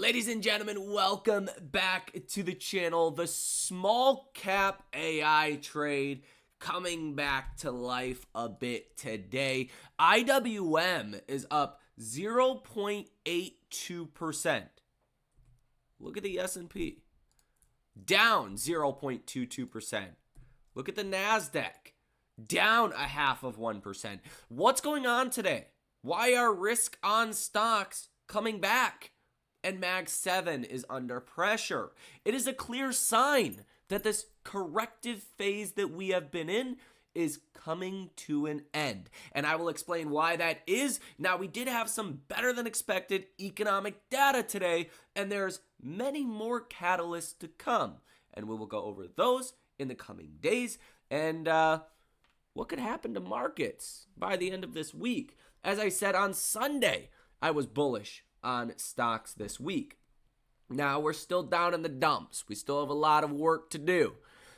Ladies and gentlemen, welcome back to the channel. The small cap AI trade coming back to life a bit today. IWM is up 0.82%. Look at the S&P. Down 0.22%. Look at the NASDAQ. Down 0.5%. What's going on today? Why are risk on stocks coming back? And Mag 7 is under pressure. It is a clear sign that this corrective phase that we have been in is coming to an end. And I will explain why that is. Now, we did have some better than expected economic data today, and there's many more catalysts to come. And we will go over those in the coming days and what could happen to markets by the end of this week. As I said on Sunday, I was bullish on stocks this week. Now we're still down in the dumps. We still have a lot of work to do.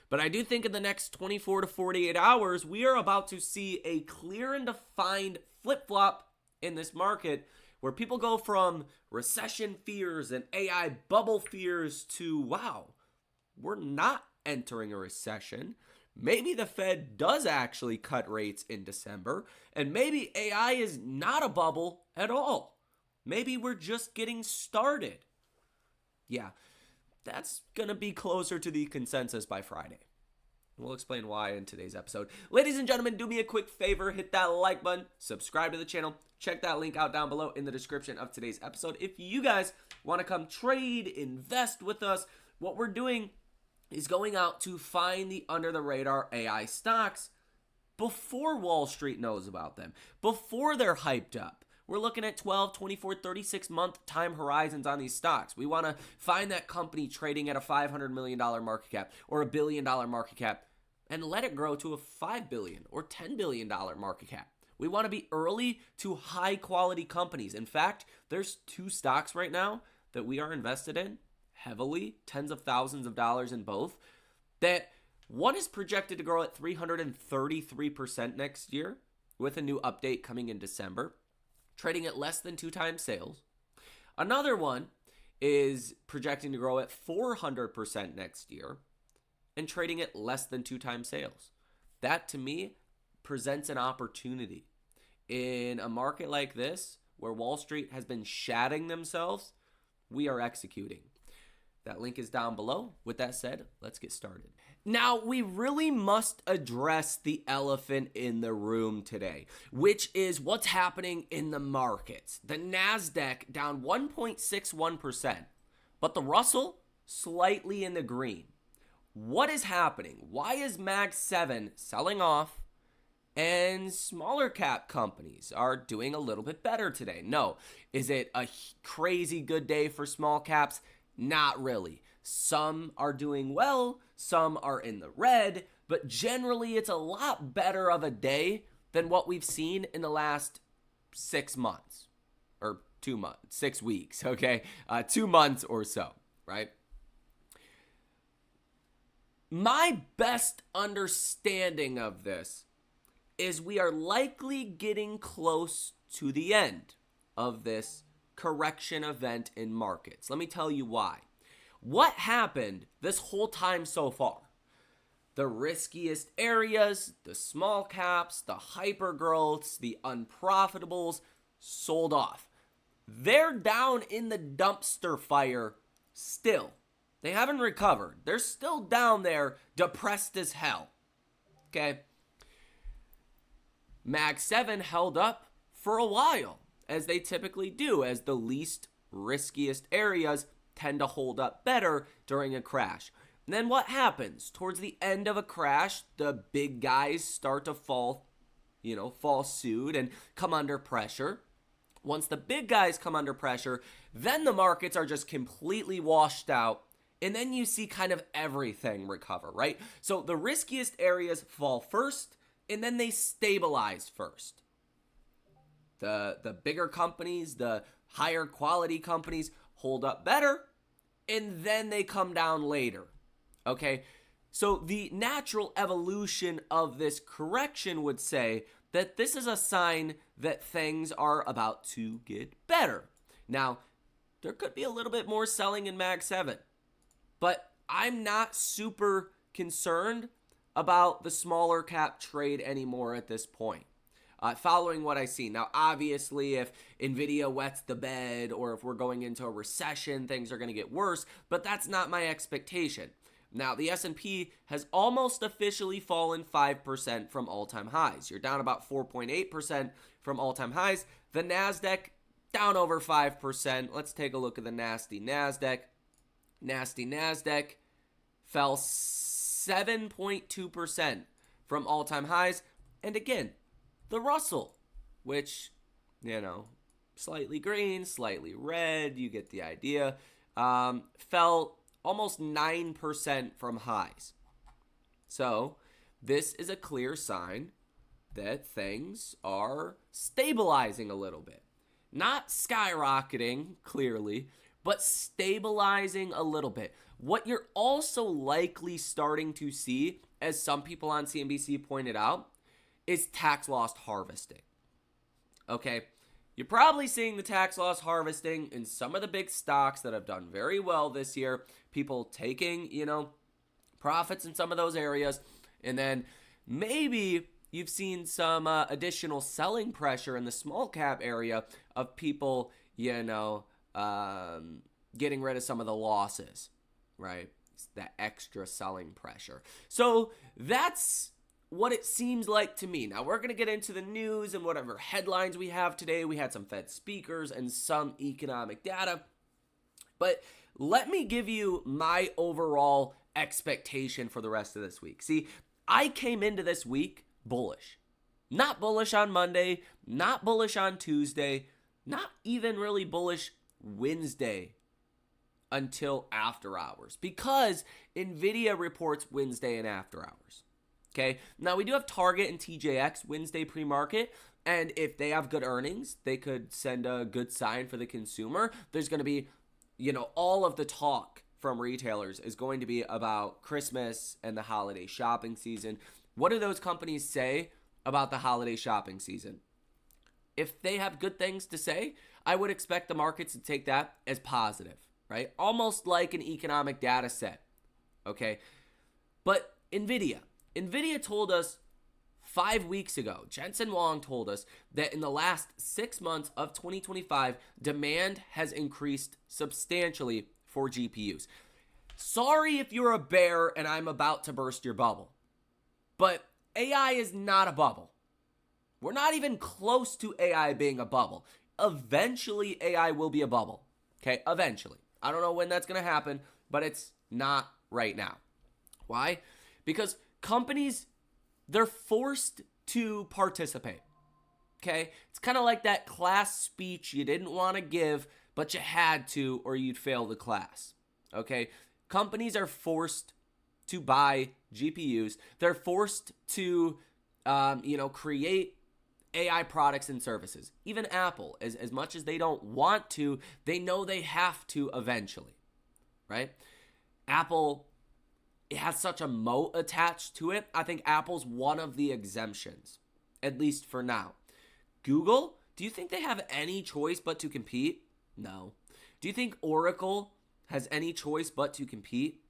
But I do think in the next 24 to 48 hours, we are about to see a clear and defined flip-flop in this market where people go from recession fears and AI bubble fears to, wow, we're not entering a recession. Maybe the Fed does actually cut rates in December, and maybe AI is not a bubble at all. Maybe we're just getting started. Yeah, that's going to be closer to the consensus by Friday. We'll explain why in today's episode. Ladies and gentlemen, do me a quick favor. Hit that like button. Subscribe to the channel. Check that link out down below in the description of today's episode. If you guys want to come trade, invest with us, what we're doing is going out to find the under-the-radar AI stocks before Wall Street knows about them, before they're hyped up. We're looking at 12, 24, 36-month time horizons on these stocks. We want to find that company trading at a $500 million market cap or a $1 billion market cap and let it grow to a $5 billion or $10 billion market cap. We want to be early to high-quality companies. In fact, there's 2 stocks right now that we are invested in heavily, tens of thousands of dollars in both, that one is projected to grow at 333% next year with a new update coming in December, trading at less than 2 times sales. Another one is projecting to grow at 400% next year and trading at less than 2 times sales. That, to me, presents an opportunity. In a market like this, where Wall Street has been shatting themselves, we are executing. That link is down below. With that said, let's get started. Now, we really must address the elephant in the room today, which is what's happening in the markets. The NASDAQ down 1.61%, but the Russell slightly in the green. What is happening? Why is Mag 7 selling off and smaller cap companies are doing a little bit better today? No. Is it a crazy good day for small caps? Not really. Some are doing well, some are in the red, but generally it's a lot better of a day than what we've seen in the last 6 months or 2 months, 6 weeks, okay? 2 months or so, right? My best understanding of this is we are likely getting close to the end of this correction event in markets. Let me tell you why. What happened this whole time so far? The riskiest areas, the small caps, the hyper growths, the unprofitables sold off. They're down in the dumpster fire still. They haven't recovered. They're still down there, depressed as hell. Okay? Mag 7 held up for a while, as they typically do, as the least riskiest areas tend to hold up better during a crash. And then what happens? Towards the end of a crash, the big guys start to fall suit and come under pressure. Once the big guys come under pressure, then the markets are just completely washed out. And then you see kind of everything recover, right? So the riskiest areas fall first, and then they stabilize first. The bigger companies, the higher quality companies hold up better, and then they come down later, okay? So the natural evolution of this correction would say that this is a sign that things are about to get better. Now, there could be a little bit more selling in Mag 7. But I'm not super concerned about the smaller cap trade anymore at this point. Following what I see. Now, obviously, if NVIDIA wets the bed or if we're going into a recession, things are going to get worse, but that's not my expectation. Now, the S&P has almost officially fallen 5% from all-time highs. You're down about 4.8% from all-time highs. The NASDAQ down over 5%. Let's take a look at the nasty NASDAQ. Nasty NASDAQ fell 7.2% from all-time highs. And again, the Russell, which, slightly green, slightly red, you get the idea, fell almost 9% from highs. So this is a clear sign that things are stabilizing a little bit. Not skyrocketing, clearly, but stabilizing a little bit. What you're also likely starting to see, as some people on CNBC pointed out, is tax loss harvesting. Okay, you're probably seeing the tax loss harvesting in some of the big stocks that have done very well this year. People taking, profits in some of those areas. And then maybe you've seen some additional selling pressure in the small cap area of people, getting rid of some of the losses, right? It's that extra selling pressure. So that's what it seems like to me. Now, we're going to get into the news and whatever headlines we have today. We had some Fed speakers and some economic data. But let me give you my overall expectation for the rest of this week. See, I came into this week bullish. Not bullish on Monday, not bullish on Tuesday, not even really bullish Wednesday until after hours, because NVIDIA reports Wednesday and after hours. Okay, now we do have Target and TJX Wednesday pre-market, and if they have good earnings, they could send a good sign for the consumer. There's going to be, all of the talk from retailers is going to be about Christmas and the holiday shopping season. What do those companies say about the holiday shopping season? If they have good things to say, I would expect the markets to take that as positive, right? Almost like an economic data set, okay? But NVIDIA told us 5 weeks ago, Jensen Huang told us that in the last 6 months of 2025, demand has increased substantially for GPUs. Sorry if you're a bear and I'm about to burst your bubble, but AI is not a bubble. We're not even close to AI being a bubble. Eventually, AI will be a bubble, okay? Eventually. I don't know when that's going to happen, but it's not right now. Why? Because companies, they're forced to participate, okay? It's kind of like that class speech you didn't want to give, but you had to or you'd fail the class, okay? Companies are forced to buy GPUs. They're forced to, create AI products and services. Even Apple, as much as they don't want to, they know they have to eventually, right? Apple, it has such a moat attached to it. I think Apple's one of the exemptions, at least for now. Google, do you think they have any choice but to compete? No. Do you think Oracle has any choice but to compete?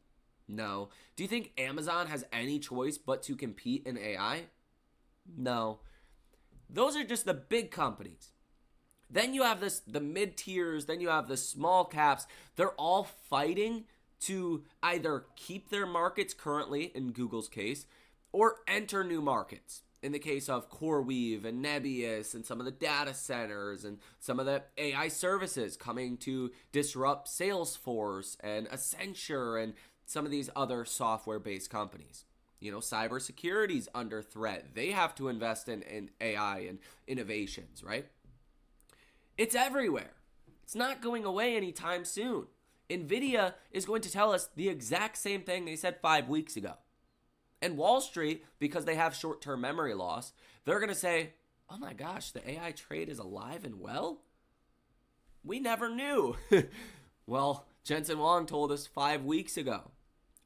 No. Do you think Amazon has any choice but to compete in AI? No. Those are just the big companies. Then you have the mid-tiers, then you have the small caps. They're all fighting to either keep their markets currently, in Google's case, or enter new markets. In the case of CoreWeave and Nebius and some of the data centers and some of the AI services coming to disrupt Salesforce and Accenture and some of these other software-based companies. Cybersecurity's under threat. They have to invest in AI and innovations, right? It's everywhere. It's not going away anytime soon. NVIDIA is going to tell us the exact same thing they said 5 weeks ago. And Wall Street, because they have short-term memory loss, they're going to say, oh my gosh, the AI trade is alive and well? We never knew. Well, Jensen Huang told us 5 weeks ago.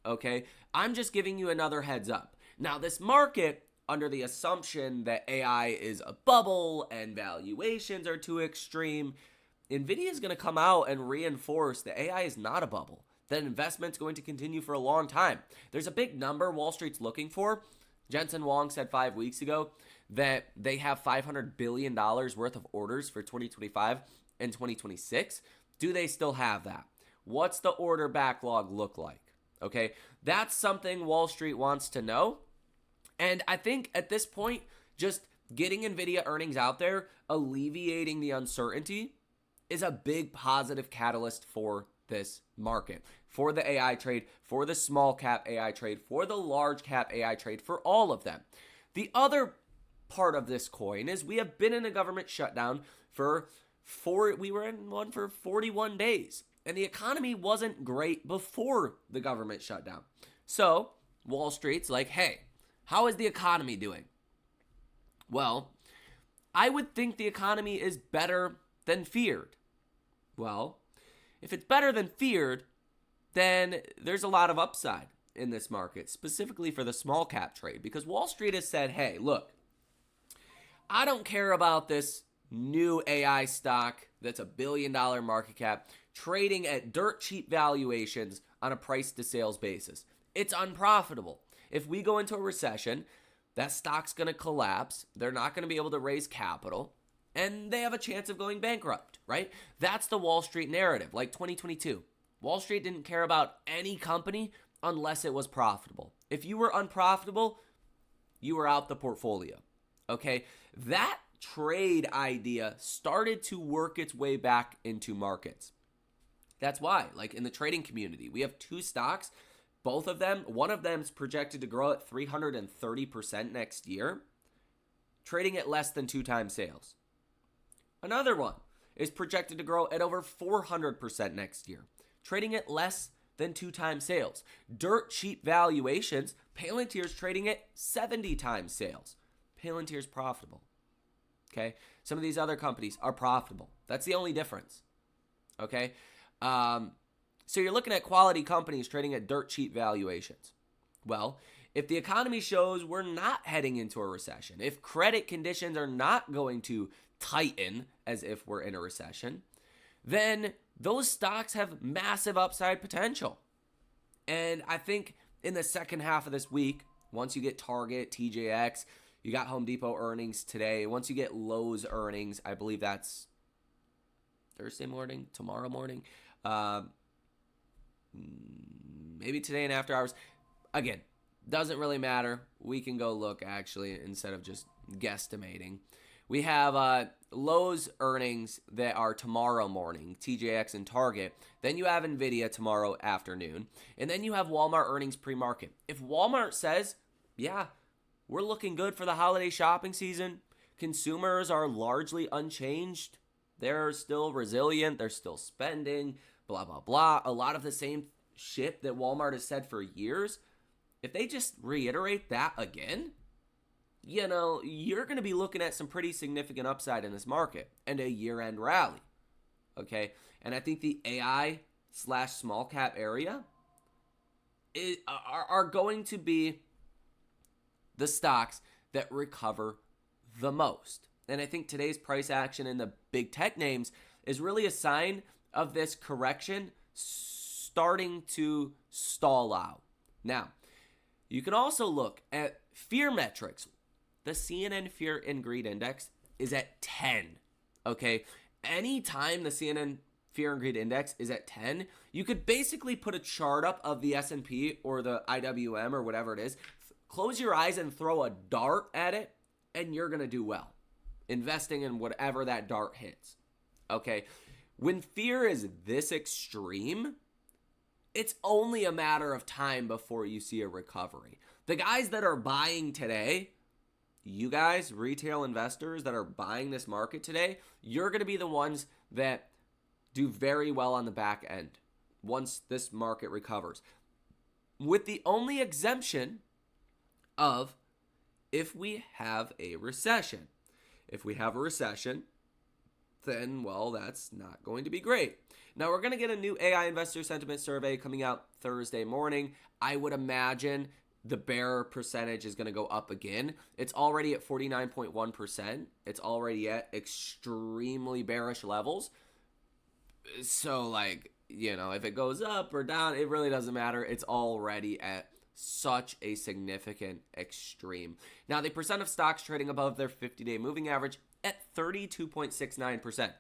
Okay, I'm just giving you another heads up. Now, this market, under the assumption that AI is a bubble and valuations are too extreme, NVIDIA is going to come out and reinforce that AI is not a bubble, that investment's going to continue for a long time. There's a big number Wall Street's looking for. Jensen Huang said 5 weeks ago that they have $500 billion worth of orders for 2025 and 2026. Do they still have that? What's the order backlog look like? Okay, that's something Wall Street wants to know. And I think at this point, just getting NVIDIA earnings out there, alleviating the uncertainty, is a big positive catalyst for this market, for the AI trade, for the small cap AI trade, for the large cap AI trade, for all of them. The other part of this coin is we have been in a government shutdown we were in one for 41 days. And the economy wasn't great before the government shutdown. So Wall Street's like, hey, how is the economy doing? Well, I would think the economy is better than feared. Well, if it's better than feared, then there's a lot of upside in this market, specifically for the small cap trade, because Wall Street has said, hey, look, I don't care about this new AI stock that's $1 billion market cap trading at dirt cheap valuations on a price to sales basis. It's unprofitable. If we go into a recession, that stock's going to collapse. They're not going to be able to raise capital, and they have a chance of going bankrupt, right? That's the Wall Street narrative, like 2022. Wall Street didn't care about any company unless it was profitable. If you were unprofitable, you were out the portfolio, okay? That trade idea started to work its way back into markets. That's why, like in the trading community, we have two stocks. Both of them, one of them is projected to grow at 330% next year, trading at less than 2 times sales. Another one is projected to grow at over 400% next year, trading at less than 2 times sales. Dirt cheap valuations, Palantir's trading at 70 times sales. Palantir's profitable. Okay? Some of these other companies are profitable. That's the only difference. Okay? So you're looking at quality companies trading at dirt cheap valuations. Well, if the economy shows we're not heading into a recession, if credit conditions are not going to tighten as if we're in a recession, then those stocks have massive upside potential. And I think in the second half of this week, once you get Target, TJX, you got Home Depot earnings today. Once you get Lowe's earnings, I believe that's Thursday morning, tomorrow morning. Maybe today and after hours. Again, doesn't really matter. We can go look actually instead of just guesstimating. We have Lowe's earnings that are tomorrow morning, TJX and Target. Then you have NVIDIA tomorrow afternoon. And then you have Walmart earnings pre-market. If Walmart says, yeah, we're looking good for the holiday shopping season, consumers are largely unchanged, they're still resilient, they're still spending, blah, blah, blah. A lot of the same shit that Walmart has said for years. If they just reiterate that again, you know, you're going to be looking at some pretty significant upside in this market and a year-end rally. Okay? And I think the AI/small cap area are going to be the stocks that recover the most. And I think today's price action in the big tech names is really a sign of this correction starting to stall out. Now, you can also look at fear metrics. The CNN Fear and Greed Index is at 10, okay? Anytime the CNN Fear and Greed Index is at 10, you could basically put a chart up of the S&P or the IWM or whatever it is, close your eyes and throw a dart at it, and you're going to do well, investing in whatever that dart hits, okay? When fear is this extreme, it's only a matter of time before you see a recovery. The guys that are buying today, you guys, retail investors that are buying this market today, you're going to be the ones that do very well on the back end once this market recovers. With the only exemption of if we have a recession. If we have a recession, then, well, that's not going to be great. Now, we're going to get a new AI investor sentiment survey coming out Thursday morning. I would imagine the bear percentage is going to go up again. It's already at 49.1%. It's already at extremely bearish levels. So, like, if it goes up or down, it really doesn't matter. It's already at such a significant extreme. Now, the percent of stocks trading above their 50-day moving average at 32.69%.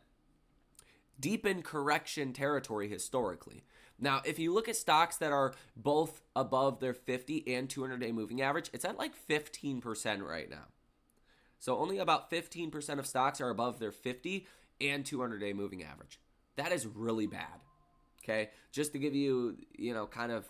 Deep in correction territory historically. Now, if you look at stocks that are both above their 50 and 200-day moving average, it's at like 15% right now. So only about 15% of stocks are above their 50 and 200-day moving average. That is really bad. Okay? Just to give you, kind of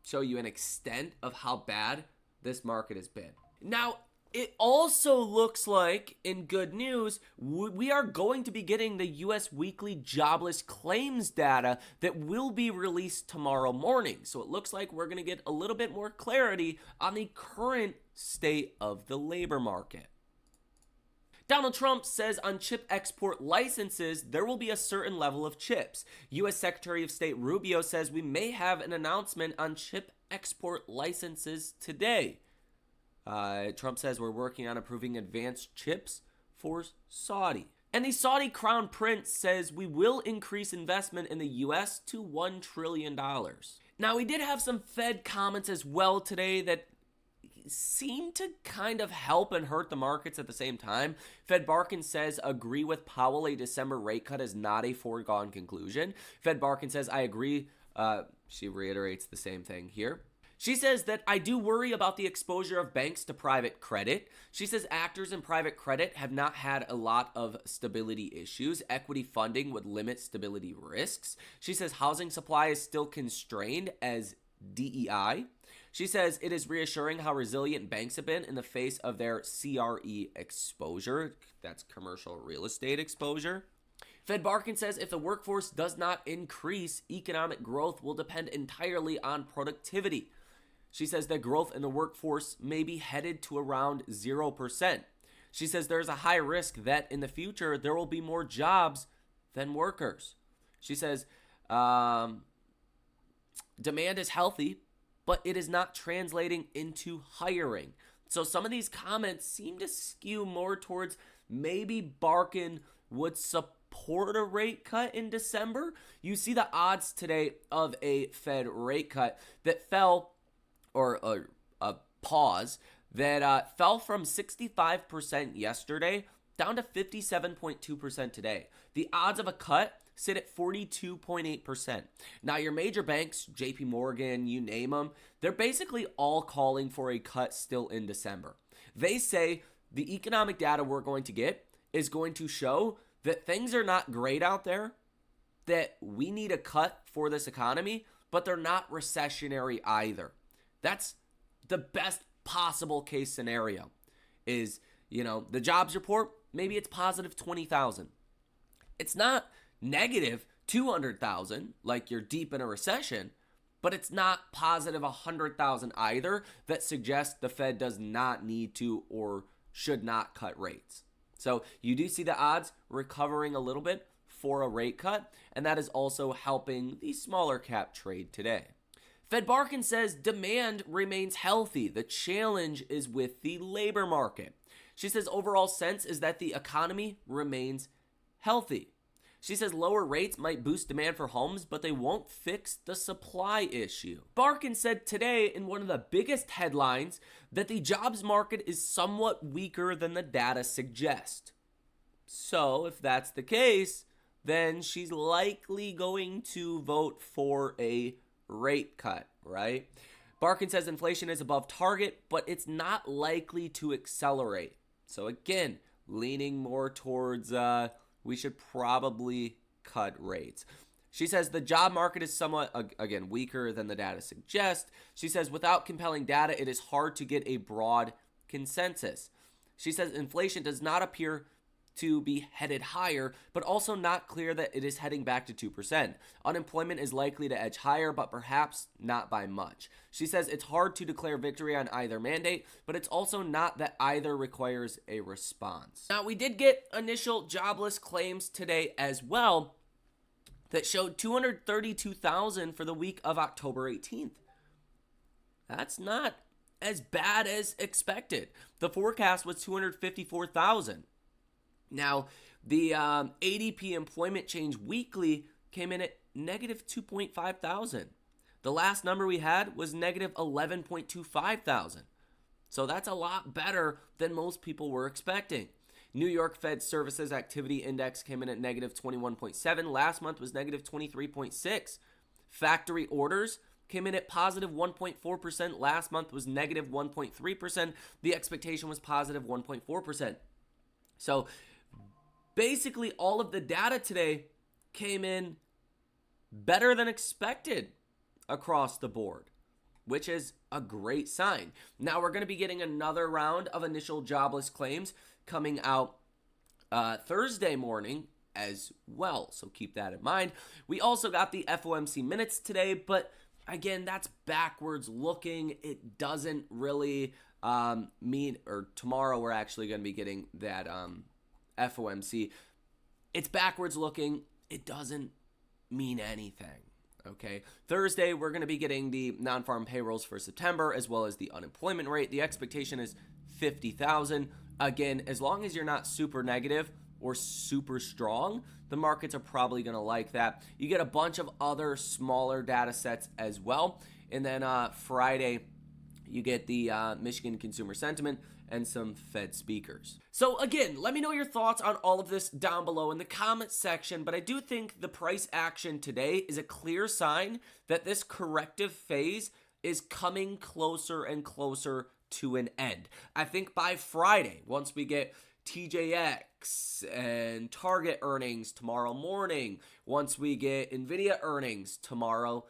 show you an extent of how bad this market has been. Now, it also looks like, in good news, we are going to be getting the U.S. weekly jobless claims data that will be released tomorrow morning. So it looks like we're going to get a little bit more clarity on the current state of the labor market. Donald Trump says on chip export licenses, there will be a certain level of chips. U.S. Secretary of State Rubio says we may have an announcement on chip export licenses today. Trump says we're working on approving advanced chips for Saudi. And the Saudi crown prince says we will increase investment in the U.S. to $1 trillion. Now, we did have some Fed comments as well today that seem to kind of help and hurt the markets at the same time. Fed Barkin says, agree with Powell, a December rate cut is not a foregone conclusion. Fed Barkin says, I agree. She reiterates the same thing here. She says that I do worry about the exposure of banks to private credit. She says actors in private credit have not had a lot of stability issues. Equity funding would limit stability risks. She says housing supply is still constrained as DEI. She says it is reassuring how resilient banks have been in the face of their CRE exposure. That's commercial real estate exposure. Fed Barkin says if the workforce does not increase, economic growth will depend entirely on productivity. She says that growth in the workforce may be headed to around 0%. She says there's a high risk that in the future there will be more jobs than workers. She says demand is healthy, but it is not translating into hiring. So some of these comments seem to skew more towards maybe Barkin would support a rate cut in December. You see the odds today of a Fed rate cut that fell, or a pause, that fell from 65% yesterday down to 57.2% today. The odds of a cut sit at 42.8%. Now, your major banks, JP Morgan, you name them, they're basically all calling for a cut still in December. They say the economic data we're going to get is going to show that things are not great out there, that we need a cut for this economy, but they're not recessionary either. That's the best possible case scenario is, the jobs report, maybe it's positive 20,000. It's not negative 200,000, like you're deep in a recession, but it's not positive 100,000 either that suggests the Fed does not need to or should not cut rates. So you do see the odds recovering a little bit for a rate cut, and that is also helping the smaller cap trade today. Fed Barkin says demand remains healthy. The challenge is with the labor market. She says overall sense is that the economy remains healthy. She says lower rates might boost demand for homes, but they won't fix the supply issue. Barkin said today in one of the biggest headlines that the jobs market is somewhat weaker than the data suggest. So if that's the case, then she's likely going to vote for a rate cut, right? Barkin says inflation is above target, but it's not likely to accelerate. So again, leaning more towards we should probably cut rates. She says the job market is somewhat, again, weaker than the data suggests. She says without compelling data, it is hard to get a broad consensus. She says inflation does not appear to be headed higher, but also not clear that it is heading back to 2%. Unemployment is likely to edge higher, but perhaps not by much. She says it's hard to declare victory on either mandate, but it's also not that either requires a response. Now, we did get initial jobless claims today as well that showed 232,000 for the week of October 18th. That's not as bad as expected. The forecast was 254,000. Now, The ADP employment change weekly came in at negative 2.5 thousand. The last number we had was negative 11.25 thousand. So that's a lot better than most people were expecting. New York Fed Services Activity Index came in at negative 21.7. Last month was negative 23.6. Factory orders came in at positive 1.4%. Last month was negative 1.3%. The expectation was positive 1.4%. So basically all of the data today came in better than expected across the board, which is a great sign. Now we're going to be getting another round of initial jobless claims coming out Thursday morning as well, so keep that in mind. We also got the FOMC minutes today, but again, that's backwards looking. It doesn't really mean, or tomorrow we're actually going to be getting that FOMC. It's backwards looking. It doesn't mean anything. Okay. Thursday, we're going to be getting the non-farm payrolls for September as well as the unemployment rate. The expectation is 50,000. Again, as long as you're not super negative or super strong, the markets are probably going to like that. You get a bunch of other smaller data sets as well. And then Friday, you get the Michigan consumer sentiment and some Fed speakers. So again, let me know your thoughts on all of this down below in the comment section, but I do think the price action today is a clear sign that this corrective phase is coming closer and closer to an end. I think by Friday, once we get TJX and Target earnings tomorrow morning, once we get Nvidia earnings tomorrow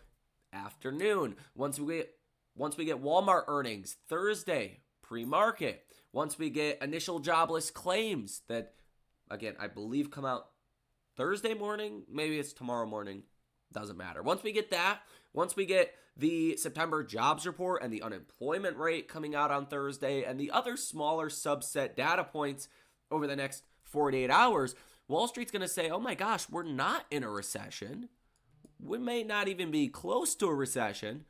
afternoon, once we get Walmart earnings Thursday pre-market, once we get initial jobless claims that, again, I believe come out Thursday morning, maybe it's tomorrow morning, doesn't matter. Once we get that, once we get the September jobs report and the unemployment rate coming out on Thursday and the other smaller subset data points over the next 48 hours, Wall Street's going to say, oh my gosh, we're not in a recession. We may not even be close to a recession.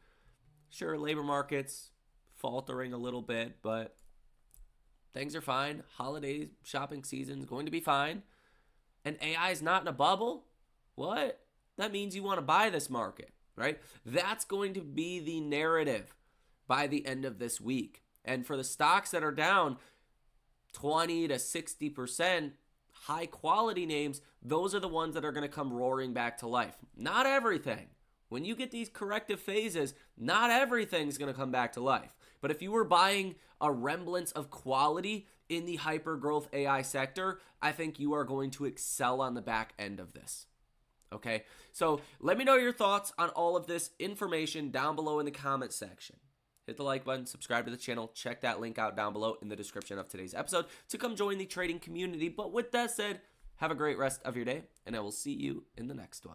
Sure, labor market's faltering a little bit, but things are fine. Holiday shopping season is going to be fine. And AI is not in a bubble? What? That means you want to buy this market, right? That's going to be the narrative by the end of this week. And for the stocks that are down 20 to 60%, high quality names, those are the ones that are going to come roaring back to life. Not everything. When you get these corrective phases, not everything's going to come back to life. But if you were buying a remnants of quality in the hyper-growth AI sector, I think you are going to excel on the back end of this. Okay? So let me know your thoughts on all of this information down below in the comment section. Hit the like button, subscribe to the channel, check that link out down below in the description of today's episode to come join the trading community. But with that said, have a great rest of your day, and I will see you in the next one.